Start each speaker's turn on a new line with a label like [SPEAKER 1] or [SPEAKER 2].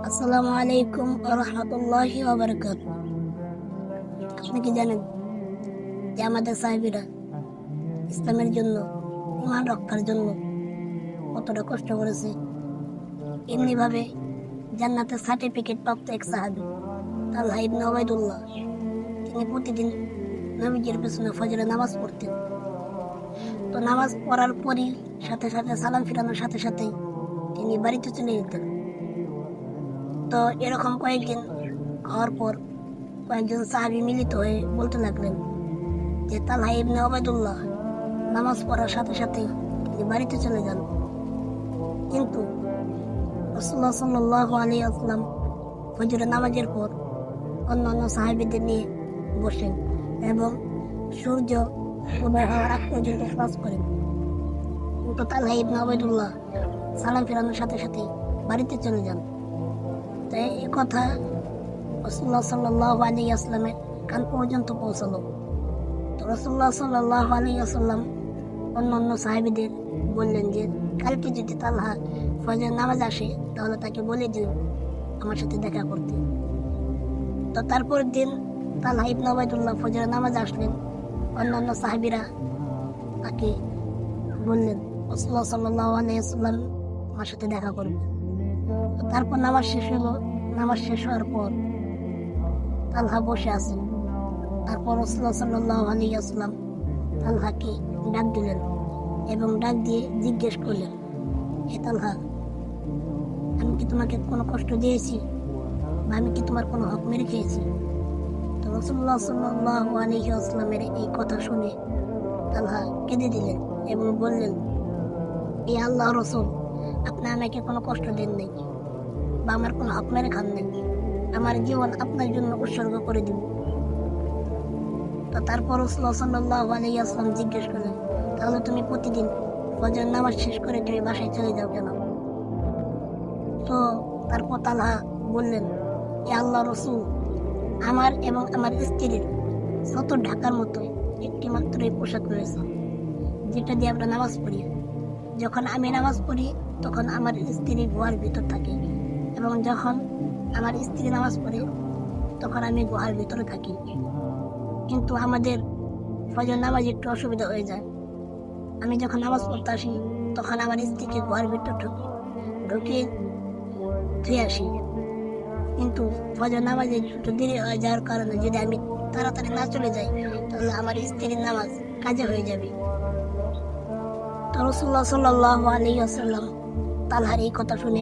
[SPEAKER 1] আসসালামু আলাইকুম ওয়া রাহমাতুল্লাহি ওয়া বারাকাতুহু। আপনি কি জানেন যে আমাদের সাহাবীরা ইসলামের জন্য, ঈমান রক্ষার জন্য কতটা কষ্ট করেছে? এমনি ভাবে জান্নাতের সার্টিফিকেট প্রাপ্ত এক সাহাবী তালহা ইবনে উবাইদুল্লাহ, তিনি প্রতিদিন নবীজির পেছনে ফজরের নামাজ পড়তেন। তো নামাজ পড়ার পরই সাথে সাথে সালাম ফিরানোর সাথে সাথেই তিনি বাড়িতে চলে যেতেন। তো এরকম কয়েকদিন হওয়ার পর কয়েকজন সাহাবী মিলিত হয়ে বলতে লাগলেন যে তালহা ইবনে উবাইদুল্লাহ নামাজ পড়ার সাথে সাথে তিনি বাড়িতে চলে যান। কিন্তু রাসূলুল্লাহ সাল্লাল্লাহু আলাইহি ওয়াসাল্লাম ফজরের নামাজের পর অন্যান্য সাহাবীদের নিয়ে বসেন এবং সূর্য উদয় হওয়ার আগ পর্যন্ত নামাজ করেন। কিন্তু তালহা ইবনে উবাইদুল্লাহ সালাম ফেরানোর সাথে সাথে বাড়িতে চলে যান। তাই এই কথা রাসূলুল্লাহ সাল্লাল্লাহু আলাইহি ওয়াসাল্লামের কান পর্যন্ত পৌঁছালো। তো রাসূলুল্লাহ সাল্লাল্লাহু আলাইহি ওয়াসাল্লাম অন্যান্য সাহাবীদের বললেন যে কালকে যদি তালহা ফজর নামাজ আসে তাহলে তাকে বলে দিন আমার সাথে দেখা করতে। তো তারপর দিন তালহা ইবনে উবাইদুল্লাহ ফজর নামাজ আসলেন। অন্যান্য সাহাবীরা তাকে বললেন রাসূলুল্লাহ সাল্লাল্লাহু আলাইহি ওয়াসাল্লাম আমার সাথে দেখা করবে। তো তারপর নামাজ শেষ হলো। নামাজ শেষ হওয়ার পর তালহা বসে আছেন। তারপর রাসূলুল্লাহ সাল্লাল্লাহু আলাইহি ওয়াসাল্লাম তালহাকে ডাক দিলেন এবং ডাক দিয়ে জিজ্ঞেস করলেন, হে তালহা, আমি কি তোমাকে কোনো কষ্ট দিয়েছি বা আমি কি তোমার কোনো হক মেরে খেয়েছি? তো রাসূলুল্লাহ সাল্লাল্লাহু আলাইহি ওয়াসাল্লামের এই কথা শুনে তালহা কেঁদে দিলেন এবং বললেন, হে আল্লাহর রাসূল, আপনি আমাকে কোনো কষ্ট দেন নাই বা আমার কোনো হক মেরে খান নাই, আমার জীবন আপনার জন্য উৎসর্গ করে দিব। তো তারপর রাসূলুল্লাহ সাল্লাল্লাহু আলাইহি ওয়াসাল্লাম জিজ্ঞেস করলেন, তাহলে তুমি প্রতিদিন ফজর নামাজ শেষ করে তুমি বাসায় চলে যাও কেন? তো তারপর তালহা বললেন, হে আল্লাহর রাসূল, আমার এবং আমার স্ত্রীর শত ঢাকার মতো একটি মাত্রই পোশাক রয়েছে যেটা দিয়ে আমরা নামাজ পড়ি। যখন আমি নামাজ পড়ি তখন আমার স্ত্রী গুহার ভিতর থাকে এবং যখন আমার স্ত্রী নামাজ পড়ে তখন আমি গুহার ভিতরে থাকি। কিন্তু আমাদের ফজর নামাজ একটু অসুবিধা হয়ে যায়। আমি যখন নামাজ পড়তে আসি তখন আমার স্ত্রীকে গুহার ভিতর ঢুকিয়ে ধুয়ে আসি। কিন্তু ফজর নামাজে একটু দেরি হয়ে যাওয়ার কারণে যদি আমি তাড়াতাড়ি না চলে যাই তাহলে আমার স্ত্রীর নামাজ কাজে হয়ে যাবে। তো রাসূলুল্লাহ সাল্লাল্লাহু আলাইহি ওয়াসাল্লাম তালহার এই কথা শুনে